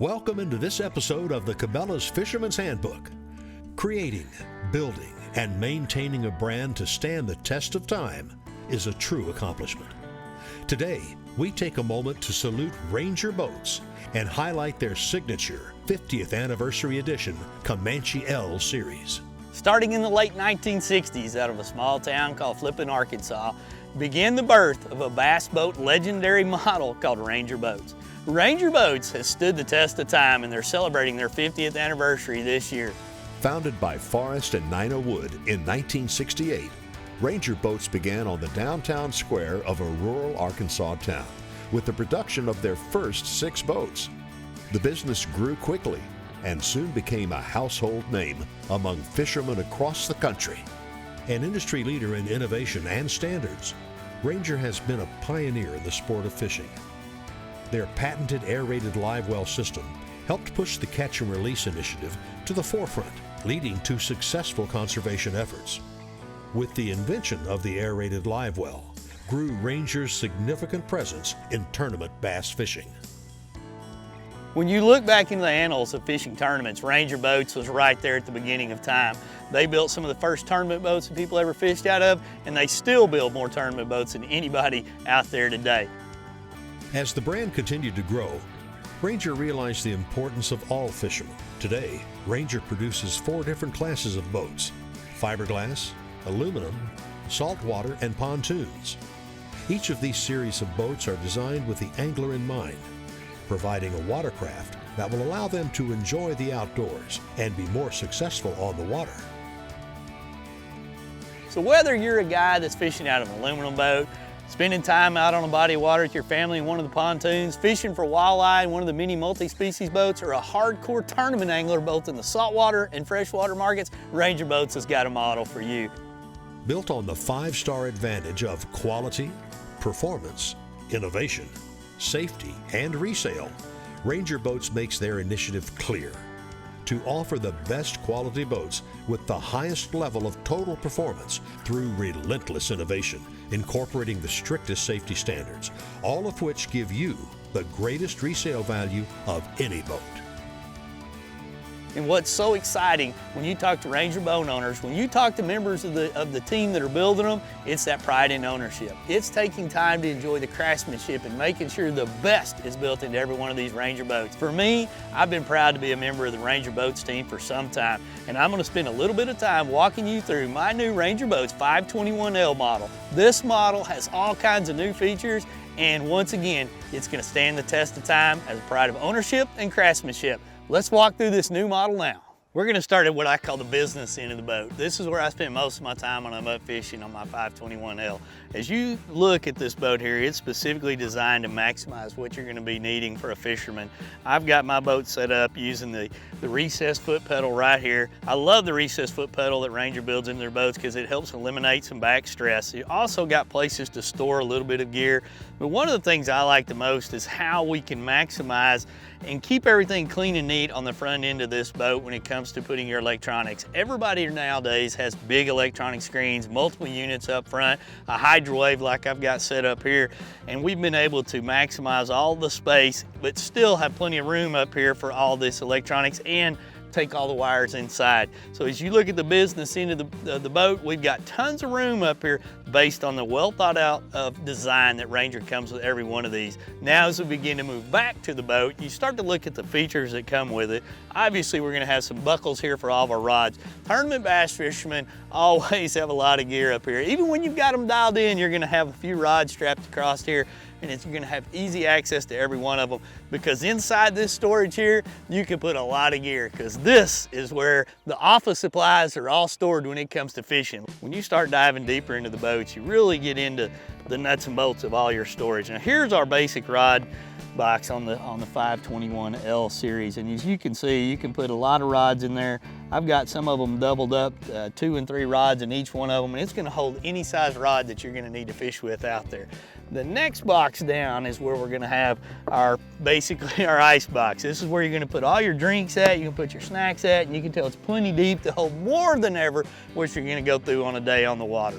Welcome into this episode of the Cabela's Fisherman's Handbook. Creating, building, and maintaining a brand to stand the test of time is a true accomplishment. Today, we take a moment to salute Ranger Boats and highlight their signature 50th anniversary edition Comanche L series. Starting in the late 1960s out of a small town called Flippin, Arkansas, began the birth of a bass boat legendary model called Ranger Boats. Ranger Boats has stood the test of time, and they're celebrating their 50th anniversary this year. Founded by Forrest and Nina Wood in 1968, Ranger Boats began on the downtown square of a rural Arkansas town with the production of their first 6 boats. The business grew quickly and soon became a household name among fishermen across the country. An industry leader in innovation and standards, Ranger has been a pioneer in the sport of fishing. Their patented aerated live well system helped push the catch and release initiative to the forefront, leading to successful conservation efforts. With the invention of the aerated live well, grew Ranger's significant presence in tournament bass fishing. When you look back into the annals of fishing tournaments, Ranger Boats was right there at the beginning of time. They built some of the first tournament boats that people ever fished out of, and they still build more tournament boats than anybody out there today. As the brand continued to grow, Ranger realized the importance of all fishermen. Today, Ranger produces 4 different classes of boats: fiberglass, aluminum, saltwater, and pontoons. Each of these series of boats are designed with the angler in mind, providing a watercraft that will allow them to enjoy the outdoors and be more successful on the water. So whether you're a guy that's fishing out of an aluminum boat, spending time out on a body of water with your family in one of the pontoons, fishing for walleye in one of the many multi-species boats, or a hardcore tournament angler both in the saltwater and freshwater markets, Ranger Boats has got a model for you. Built on the 5-star advantage of quality, performance, innovation, safety, and resale, Ranger Boats makes their initiative clear: to offer the best quality boats with the highest level of total performance through relentless innovation, incorporating the strictest safety standards, all of which give you the greatest resale value of any boat. And what's so exciting when you talk to Ranger boat owners, when you talk to members of the team that are building them, it's that pride in ownership. It's taking time to enjoy the craftsmanship and making sure the best is built into every one of these Ranger boats. For me, I've been proud to be a member of the Ranger Boats team for some time, and I'm going to spend a little bit of time walking you through my new Ranger Boats 521L model. This model has all kinds of new features, and once again, it's going to stand the test of time as a pride of ownership and craftsmanship. Let's walk through this new model now. We're going to start at what I call the business end of the boat. This is where I spend most of my time when I'm up fishing on my 521L. As you look at this boat here, it's specifically designed to maximize what you're going to be needing for a fisherman. I've got my boat set up using the recessed foot pedal right here. I love the recessed foot pedal that Ranger builds into their boats because it helps eliminate some back stress. You also got places to store a little bit of gear. But one of the things I like the most is how we can maximize and keep everything clean and neat on the front end of this boat when it comes to putting your electronics. Everybody nowadays has big electronic screens, multiple units up front, a hydrowave like I've got set up here, and we've been able to maximize all the space but still have plenty of room up here for all this electronics and take all the wires inside. So as you look at the business end of the boat, we've got tons of room up here based on the well thought out of design that Ranger comes with every one of these. Now as we begin to move back to the boat, you start to look at the features that come with it. Obviously we're going to have some buckles here for all of our rods. Tournament bass fishermen always have a lot of gear up here. Even when you've got them dialed in, you're going to have a few rods strapped across here, and you're going to have easy access to every one of them, because inside this storage here, you can put a lot of gear, because this is where the office supplies are all stored when it comes to fishing. When you start diving deeper into the boats, you really get into the nuts and bolts of all your storage. Now here's our basic rod box on the 521L series, and as you can see, you can put a lot of rods in there. I've got some of them doubled up, 2 and 3 rods in each one of them, and it's going to hold any size rod that you're going to need to fish with out there. The next box down is where we're going to have basically our ice box. This is where you're going to put all your drinks at, you can put your snacks at, and you can tell it's plenty deep to hold more than ever what you're going to go through on a day on the water.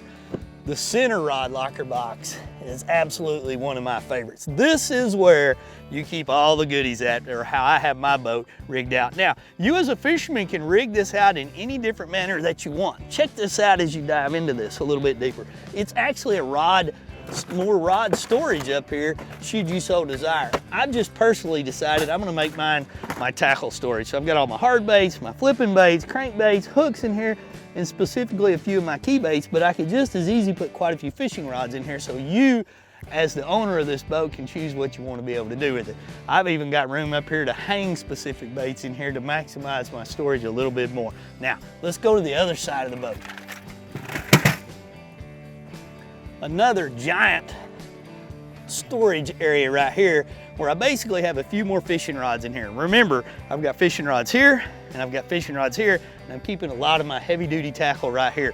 The center rod locker box is absolutely one of my favorites. This is where you keep all the goodies at, or how I have my boat rigged out. Now, you as a fisherman can rig this out in any different manner that you want. Check this out as you dive into this a little bit deeper. It's actually a more rod storage up here, should you so desire. I've just personally decided I'm gonna make mine my tackle storage. So I've got all my hard baits, my flipping baits, crankbaits, hooks in here, and specifically a few of my key baits, but I could just as easy put quite a few fishing rods in here so you, as the owner of this boat, can choose what you want to be able to do with it. I've even got room up here to hang specific baits in here to maximize my storage a little bit more. Now, let's go to the other side of the boat. Another giant storage area right here where I basically have a few more fishing rods in here. Remember, I've got fishing rods here and I've got fishing rods here, and I'm keeping a lot of my heavy duty tackle right here.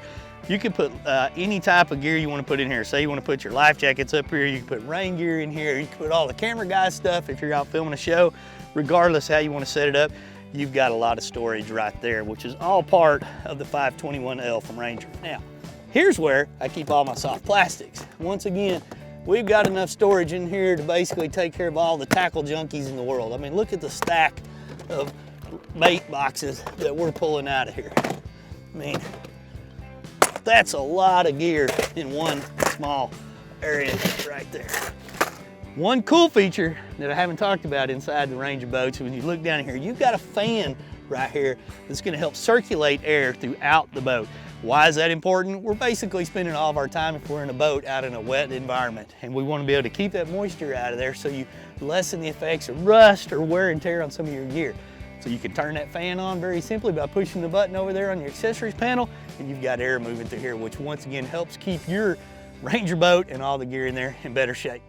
You can put any type of gear you want to put in here. Say you want to put your life jackets up here, you can put rain gear in here, you can put all the camera guy stuff if you're out filming a show. Regardless how you want to set it up, you've got a lot of storage right there, which is all part of the 521L from Ranger. Now, here's where I keep all my soft plastics. Once again, we've got enough storage in here to basically take care of all the tackle junkies in the world. I mean, look at the stack of bait boxes that we're pulling out of here. I mean, that's a lot of gear in one small area right there. One cool feature that I haven't talked about inside the Ranger boats, when you look down here, you've got a fan right here that's gonna help circulate air throughout the boat. Why is that important? We're basically spending all of our time, if we're in a boat, out in a wet environment, and we want to be able to keep that moisture out of there so you lessen the effects of rust or wear and tear on some of your gear. So you can turn that fan on very simply by pushing the button over there on your accessories panel, and you've got air moving through here, which once again helps keep your Ranger boat and all the gear in there in better shape.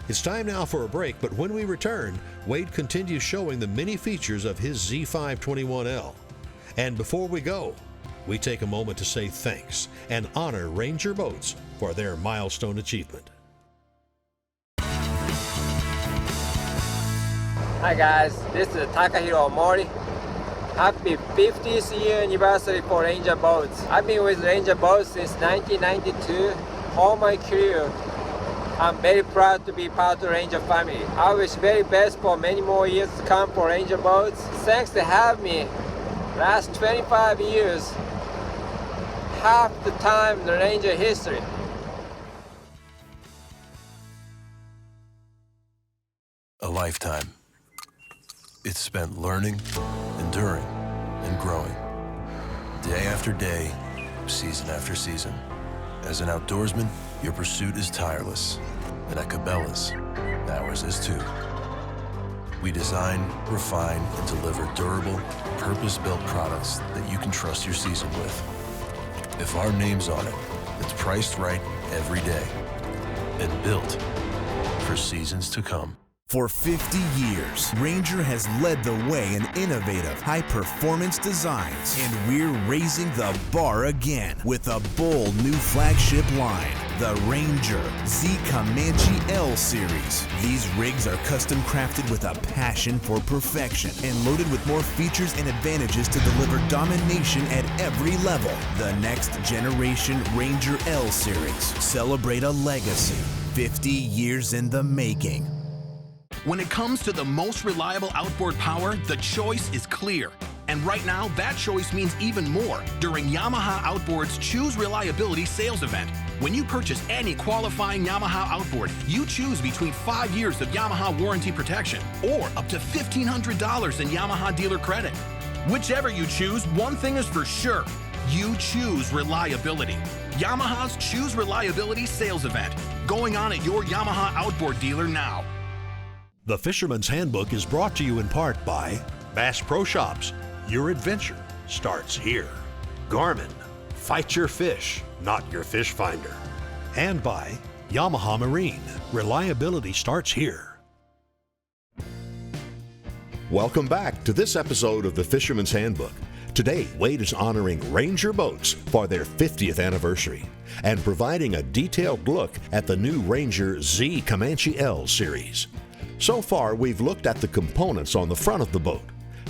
It's time now for a break, but when we return, Wade continues showing the many features of his Z521L. And before we go, we take a moment to say thanks and honor Ranger Boats for their milestone achievement. Hi guys, this is Takahiro Omori. Happy 50th year anniversary for Ranger Boats. I've been with Ranger Boats since 1992. All my career, I'm very proud to be part of the Ranger family. I wish very best for many more years to come for Ranger Boats. Thanks to have me. Last 25 years, half the time in the Ranger history. A lifetime. It's spent learning, enduring, and growing. Day after day, season after season. As an outdoorsman, your pursuit is tireless. And at Cabela's, ours is too. We design, refine, and deliver durable, purpose-built products that you can trust your season with. If our name's on it, it's priced right every day and built for seasons to come. For 50 years, Ranger has led the way in innovative, high-performance designs, and we're raising the bar again with a bold new flagship line, the Ranger Z Comanche L Series. These rigs are custom crafted with a passion for perfection and loaded with more features and advantages to deliver domination at every level. The next generation Ranger L Series. Celebrate a legacy, 50 years in the making. When it comes to the most reliable outboard power, the choice is clear. And right now, that choice means even more during Yamaha Outboard's Choose Reliability sales event. When you purchase any qualifying Yamaha outboard, you choose between 5 years of Yamaha warranty protection or up to $1,500 in Yamaha dealer credit. Whichever you choose, one thing is for sure. You choose reliability. Yamaha's Choose Reliability sales event, going on at your Yamaha outboard dealer now. The Fisherman's Handbook is brought to you in part by Bass Pro Shops. Your adventure starts here. Garmin. Fight your fish, not your fish finder. And by Yamaha Marine. Reliability starts here. Welcome back to this episode of the Fisherman's Handbook. Today, Wade is honoring Ranger Boats for their 50th anniversary and providing a detailed look at the new Ranger Z Comanche L series. So far, we've looked at the components on the front of the boat.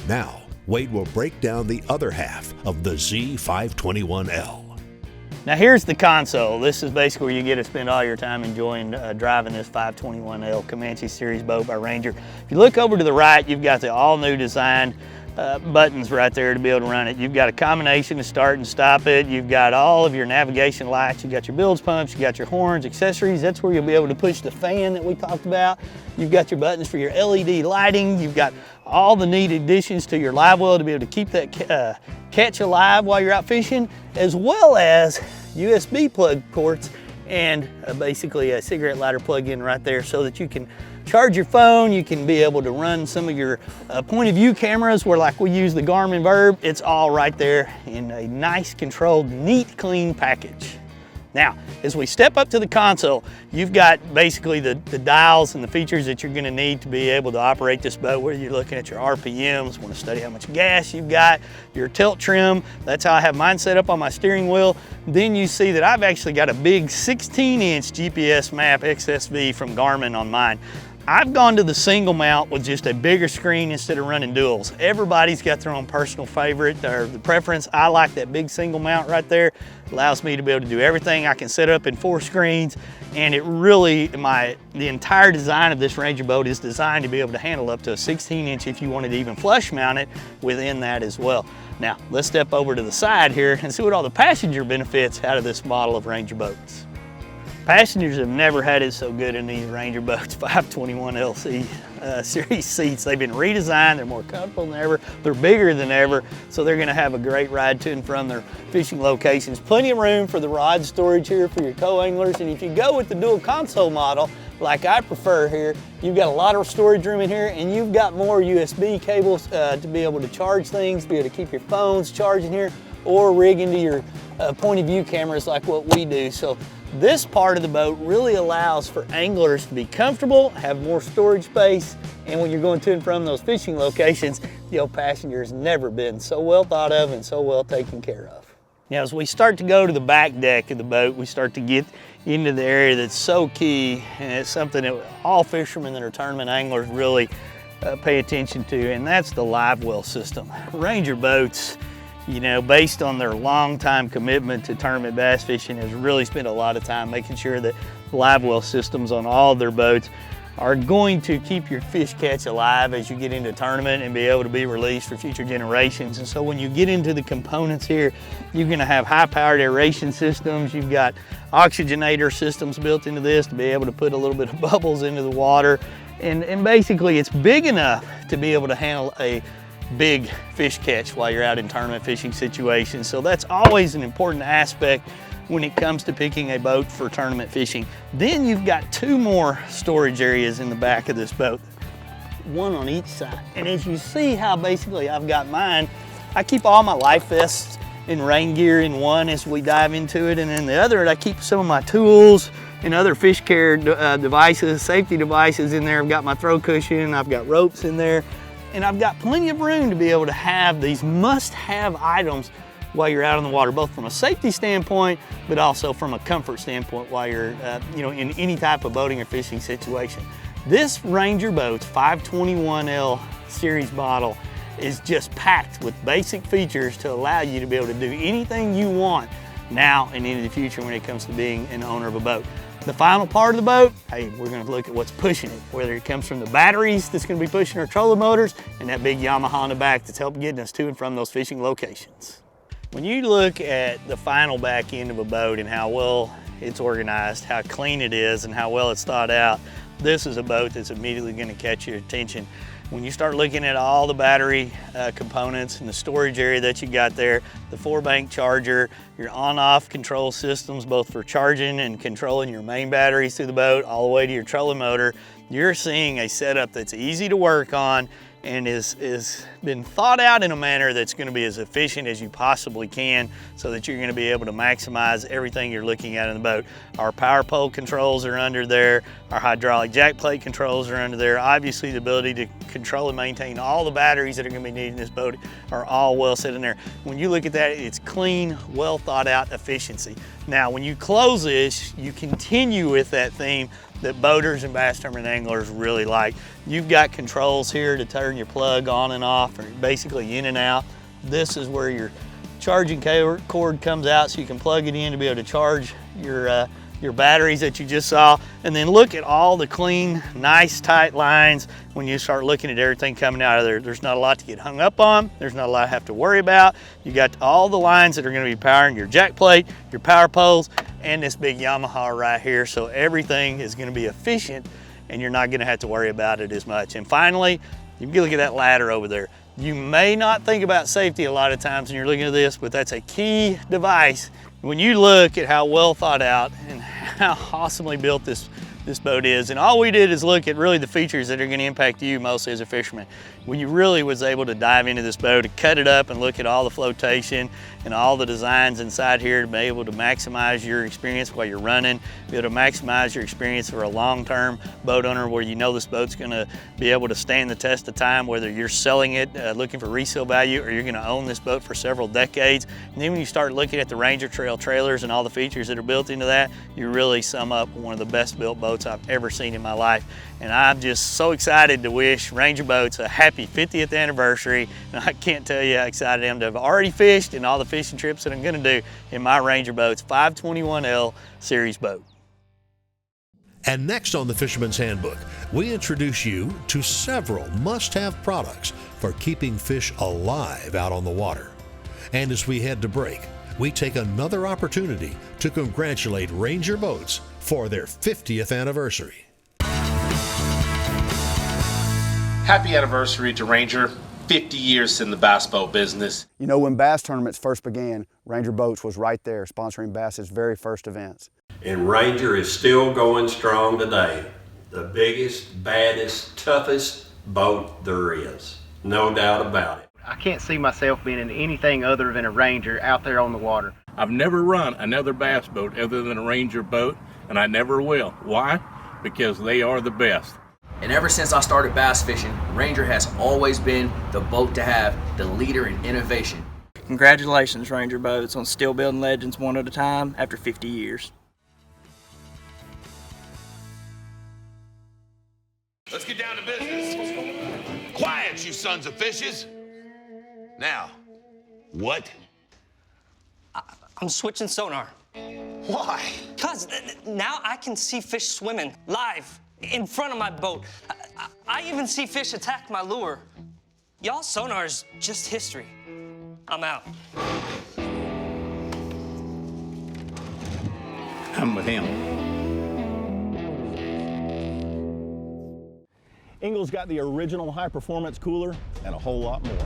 Now, Wade will break down the other half of the Z521L. Now here's the console. This is basically where you get to spend all your time enjoying driving this 521L Comanche Series boat by Ranger. If you look over to the right, you've got the all-new designed buttons right there to be able to run it. You've got a combination to start and stop it. You've got all of your navigation lights. You've got your bilge pumps. You've got your horns, accessories. That's where you'll be able to push the fan that we talked about. You've got your buttons for your LED lighting. You've got all the neat additions to your live well to be able to keep that catch alive while you're out fishing, as well as USB plug ports and basically a cigarette lighter plug-in right there so that you can charge your phone. You can be able to run some of your point of view cameras where, like we use the Garmin Verb. It's all right there in a nice, controlled, neat, clean package. Now, as we step up to the console, you've got basically the dials and the features that you're gonna need to be able to operate this boat, whether you're looking at your RPMs, wanna study how much gas you've got, your tilt trim. That's how I have mine set up on my steering wheel. Then you see that I've actually got a big 16-inch GPS map XSV from Garmin on mine. I've gone to the single mount with just a bigger screen instead of running duals. Everybody's got their own personal favorite or the preference. I like that big single mount right there. It allows me to be able to do everything. I can set up in 4 screens, and it really, the entire design of this Ranger boat is designed to be able to handle up to a 16-inch if you wanted to even flush mount it within that as well. Now, let's step over to the side here and see what all the passenger benefits out of this model of Ranger boats. Passengers have never had it so good in these Ranger boats 521LC series seats. They've been redesigned, they're more comfortable than ever, they're bigger than ever, so they're gonna have a great ride to and from their fishing locations. Plenty of room for the rod storage here for your co-anglers, and if you go with the dual console model, like I prefer here, you've got a lot of storage room in here, and you've got more USB cables to be able to charge things, be able to keep your phones charging here, or rig into your point of view cameras like what we do. So this part of the boat really allows for anglers to be comfortable, have more storage space, and when you're going to and from those fishing locations, the old passenger has never been so well thought of and so well taken care of. Now, as we start to go to the back deck of the boat, we start to get into the area that's so key, and it's something that all fishermen that are tournament anglers really pay attention to, and that's the live well system. Ranger boats, you know, based on their long-time commitment to tournament bass fishing, has really spent a lot of time making sure that live well systems on all of their boats are going to keep your fish catch alive as you get into tournament and be able to be released for future generations. And so when you get into the components here, you're gonna have high-powered aeration systems. You've got oxygenator systems built into this to be able to put a little bit of bubbles into the water. And basically it's big enough to be able to handle a big fish catch while you're out in tournament fishing situations. So that's always an important aspect when it comes to picking a boat for tournament fishing. Then you've got 2 more storage areas in the back of this boat, one on each side. And as you see how basically I've got mine, I keep all my life vests and rain gear in one as we dive into it, and then the other I keep some of my tools and other fish care devices, safety devices in there. I've got my throw cushion, I've got ropes in there, and I've got plenty of room to be able to have these must-have items while you're out on the water, both from a safety standpoint, but also from a comfort standpoint while you're in any type of boating or fishing situation. This Ranger Boats 521L series model is just packed with basic features to allow you to be able to do anything you want now and into the future when it comes to being an owner of a boat. The final part of the boat, hey, we're gonna look at what's pushing it, whether it comes from the batteries that's gonna be pushing our trolling motors and that big Yamaha in the back that's helping getting us to and from those fishing locations. When you look at the final back end of a boat and how well it's organized, how clean it is, and how well it's thought out, this is a boat that's immediately gonna catch your attention. When you start looking at all the battery components and the storage area that you got there, the 4-bank charger, your on-off control systems, both for charging and controlling your main batteries through the boat, all the way to your trolling motor, you're seeing a setup that's easy to work on and is been thought out in a manner that's going to be as efficient as you possibly can, so that you're going to be able to maximize everything you're looking at in the boat. Our power pole controls are under there, our hydraulic jack plate controls are under there. Obviously the ability to control and maintain all the batteries that are going to be needed in this boat are all well set in there. When you look at that, it's clean, well thought out efficiency. Now when you close this, you continue with that theme that boaters and bass tournament anglers really like. You've got controls here to turn your plug on and off, or basically in and out. This is where your charging cord comes out so you can plug it in to be able to charge your batteries that you just saw. And then look at all the clean, nice, tight lines. When you start looking at everything coming out of there, there's not a lot to get hung up on. There's not a lot to have to worry about. You got all the lines that are going to be powering your jack plate, your power poles, and this big Yamaha right here. So everything is going to be efficient and you're not going to have to worry about it as much. And finally, you can look at that ladder over there. You may not think about safety a lot of times when you're looking at this, but that's a key device. When you look at how well thought out and how awesomely built this boat is, and all we did is look at really the features that are going to impact you mostly as a fisherman. When you really was able to dive into this boat and cut it up and look at all the flotation and all the designs inside here to be able to maximize your experience while you're running, be able to maximize your experience for a long-term boat owner where you know this boat's going to be able to stand the test of time, whether you're selling it, looking for resale value, or you're going to own this boat for several decades. And then when you start looking at the Ranger Trail trailers and all the features that are built into that, you really sum up one of the best built boats I've ever seen in my life. And I'm just so excited to wish Ranger Boats a happy 50th anniversary. And I can't tell you how excited I am to have already fished and all the fishing trips that I'm going to do in my Ranger Boats 521L series boat. And next on the Fisherman's Handbook, we introduce you to several must-have products for keeping fish alive out on the water. And as we head to break, we take another opportunity to congratulate Ranger Boats for their 50th anniversary. Happy anniversary to Ranger, 50 years in the bass boat business. You know, when bass tournaments first began, Ranger Boats was right there sponsoring Bass's very first events. And Ranger is still going strong today. The biggest, baddest, toughest boat there is. No doubt about it. I can't see myself being in anything other than a Ranger out there on the water. I've never run another bass boat other than a Ranger boat, and I never will. Why? Because they are the best. And ever since I started bass fishing, Ranger has always been the boat to have, the leader in innovation. Congratulations, Ranger Boats, on still building legends one at a time after 50 years. Let's get down to business. Quiet, you sons of fishes. Now, what? I'm switching sonar. Why? Because now I can see fish swimming live in front of my boat. I even see fish attack my lure. Y'all sonar's just history. I'm out. I'm with him. Engel's got the original high-performance cooler and a whole lot more.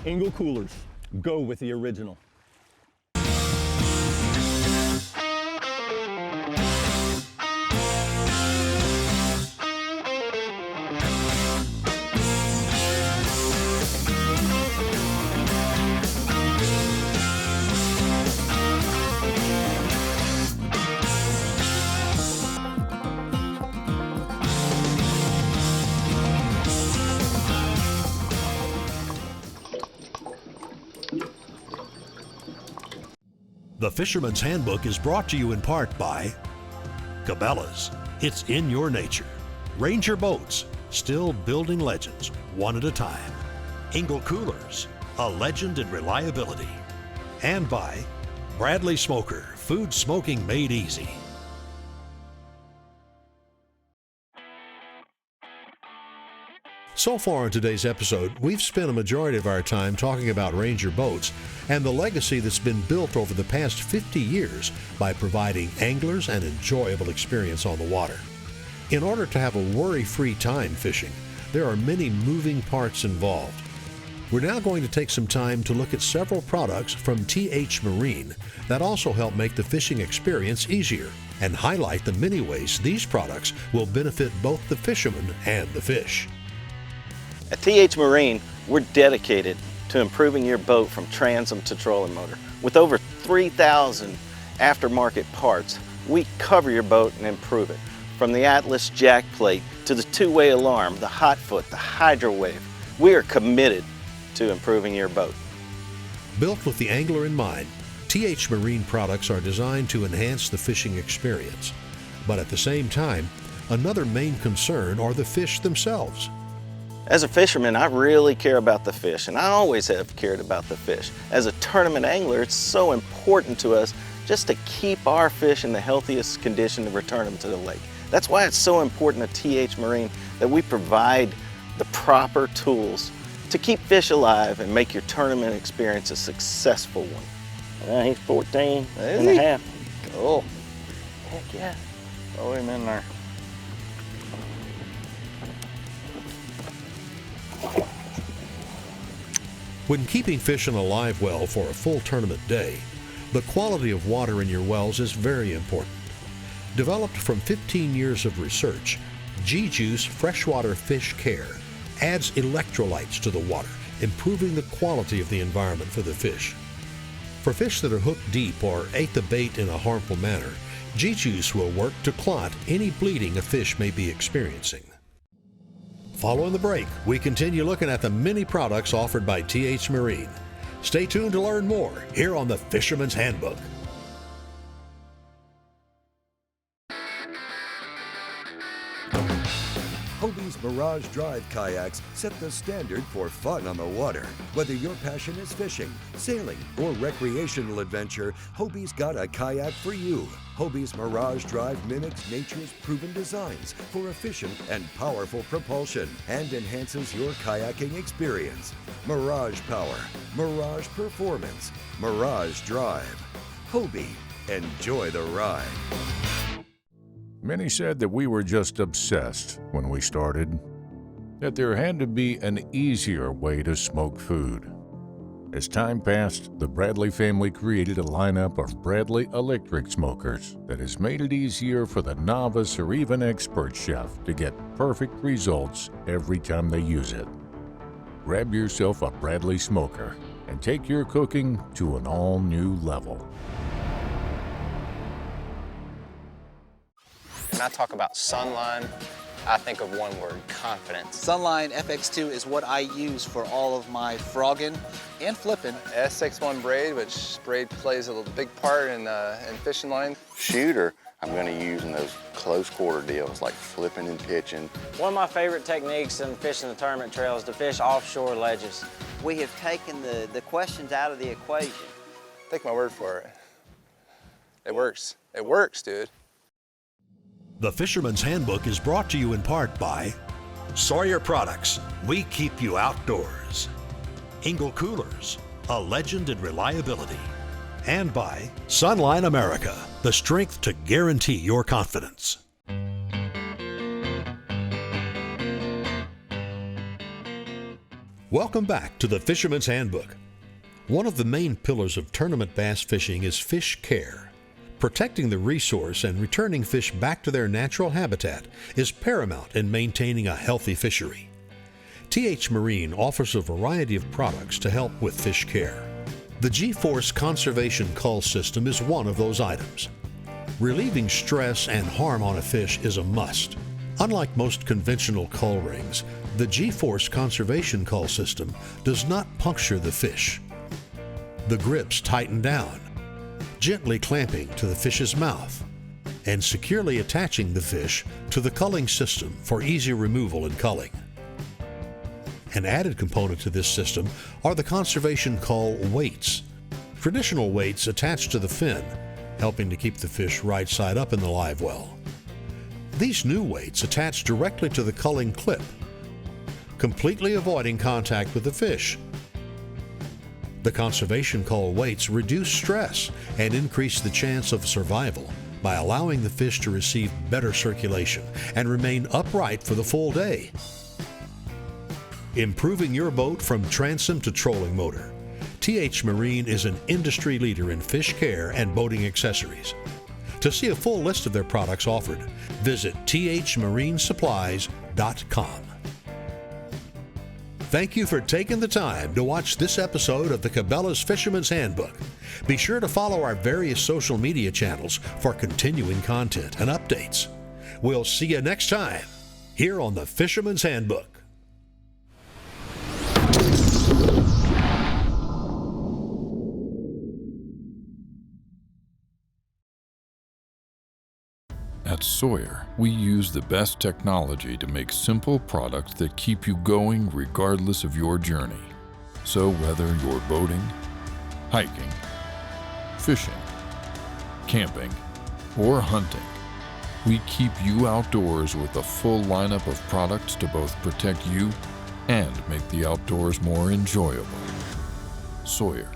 Engel coolers, go with the original. The Fisherman's Handbook is brought to you in part by Cabela's, it's in your nature. Ranger Boats, still building legends one at a time. Engel Coolers, a legend in reliability. And by Bradley Smoker, food smoking made easy. So far in today's episode, we've spent a majority of our time talking about Ranger Boats and the legacy that's been built over the past 50 years by providing anglers an enjoyable experience on the water. In order to have a worry-free time fishing, there are many moving parts involved. We're now going to take some time to look at several products from TH Marine that also help make the fishing experience easier and highlight the many ways these products will benefit both the fisherman and the fish. At TH Marine, we're dedicated to improving your boat from transom to trolling motor. With over 3,000 aftermarket parts, we cover your boat and improve it. From the Atlas jack plate to the two-way alarm, the hot foot, the hydro wave, we are committed to improving your boat. Built with the angler in mind, TH Marine products are designed to enhance the fishing experience. But at the same time, another main concern are the fish themselves. As a fisherman, I really care about the fish, and I always have cared about the fish. As a tournament angler, it's so important to us just to keep our fish in the healthiest condition to return them to the lake. That's why it's so important to TH Marine that we provide the proper tools to keep fish alive and make your tournament experience a successful one. He's 14 and a half. Cool. Heck yeah. Throw him in there. When keeping fish in a live well for a full tournament day, the quality of water in your wells is very important. Developed from 15 years of research, G-Juice Freshwater Fish Care adds electrolytes to the water, improving the quality of the environment for the fish. For fish that are hooked deep or ate the bait in a harmful manner, G-Juice will work to clot any bleeding a fish may be experiencing. Following the break, we continue looking at the many products offered by TH Marine. Stay tuned to learn more here on the Fisherman's Handbook. Hobie's Mirage Drive kayaks set the standard for fun on the water. Whether your passion is fishing, sailing, or recreational adventure, Hobie's got a kayak for you. Hobie's Mirage Drive mimics nature's proven designs for efficient and powerful propulsion and enhances your kayaking experience. Mirage Power, Mirage Performance, Mirage Drive. Hobie, enjoy the ride. Many said that we were just obsessed when we started, that there had to be an easier way to smoke food. As time passed, the Bradley family created a lineup of Bradley electric smokers that has made it easier for the novice or even expert chef to get perfect results every time they use it. Grab yourself a Bradley smoker and take your cooking to an all-new level. When I talk about Sunline, I think of one word: confidence. Sunline FX2 is what I use for all of my frogging and flipping. SX1 braid, which braid plays a big part in fishing line. Shooter, I'm going to use in those close quarter deals like flipping and pitching. One of my favorite techniques in fishing the tournament trail is to fish offshore ledges. We have taken the questions out of the equation. Take my word for it. It works. It works, dude. The Fisherman's Handbook is brought to you in part by Sawyer Products, we keep you outdoors. Engel Coolers, a legend in reliability. And by Sunline America, the strength to guarantee your confidence. Welcome back to the Fisherman's Handbook. One of the main pillars of tournament bass fishing is fish care. Protecting the resource and returning fish back to their natural habitat is paramount in maintaining a healthy fishery. TH Marine offers a variety of products to help with fish care. The G-Force Conservation Cull System is one of those items. Relieving stress and harm on a fish is a must. Unlike most conventional cull rings, the G-Force Conservation Cull System does not puncture the fish. The grips tighten down, gently clamping to the fish's mouth and securely attaching the fish to the culling system for easy removal and culling. An added component to this system are the conservation cull weights. Traditional weights attached to the fin, helping to keep the fish right side up in the live well. These new weights attach directly to the culling clip, completely avoiding contact with the fish. The conservation cull weights reduce stress and increase the chance of survival by allowing the fish to receive better circulation and remain upright for the full day. Improving your boat from transom to trolling motor, TH Marine is an industry leader in fish care and boating accessories. To see a full list of their products offered, visit thmarinesupplies.com. Thank you for taking the time to watch this episode of the Cabela's Fisherman's Handbook. Be sure to follow our various social media channels for continuing content and updates. We'll see you next time here on the Fisherman's Handbook. At Sawyer, we use the best technology to make simple products that keep you going regardless of your journey. So whether you're boating, hiking, fishing, camping, or hunting, we keep you outdoors with a full lineup of products to both protect you and make the outdoors more enjoyable. Sawyer,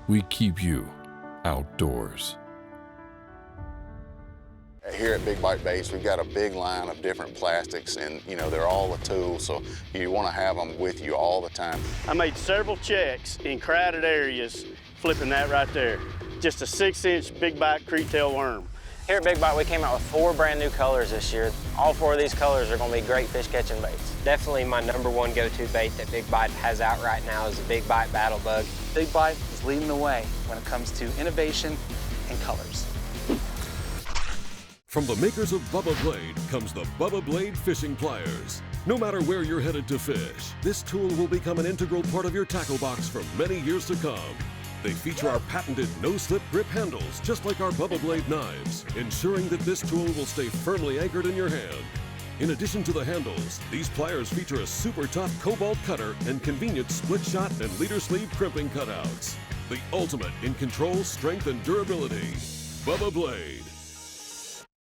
we keep you outdoors. Here at Big Bite Baits, we've got a big line of different plastics, and they're all a tool, so you want to have them with you all the time. I made several checks in crowded areas flipping that right there. Just a 6-inch Big Bite Creektail worm. Here at Big Bite, we came out with 4 brand new colors this year. All 4 of these colors are going to be great fish catching baits. Definitely my #1 go-to bait that Big Bite has out right now is the Big Bite Battle Bug. Big Bite is leading the way when it comes to innovation and colors. From the makers of Bubba Blade comes the Bubba Blade Fishing Pliers. No matter where you're headed to fish, this tool will become an integral part of your tackle box for many years to come. They feature our patented no-slip grip handles, just like our Bubba Blade knives, ensuring that this tool will stay firmly anchored in your hand. In addition to the handles, these pliers feature a super tough cobalt cutter and convenient split shot and leader sleeve crimping cutouts. The ultimate in control, strength, and durability. Bubba Blade.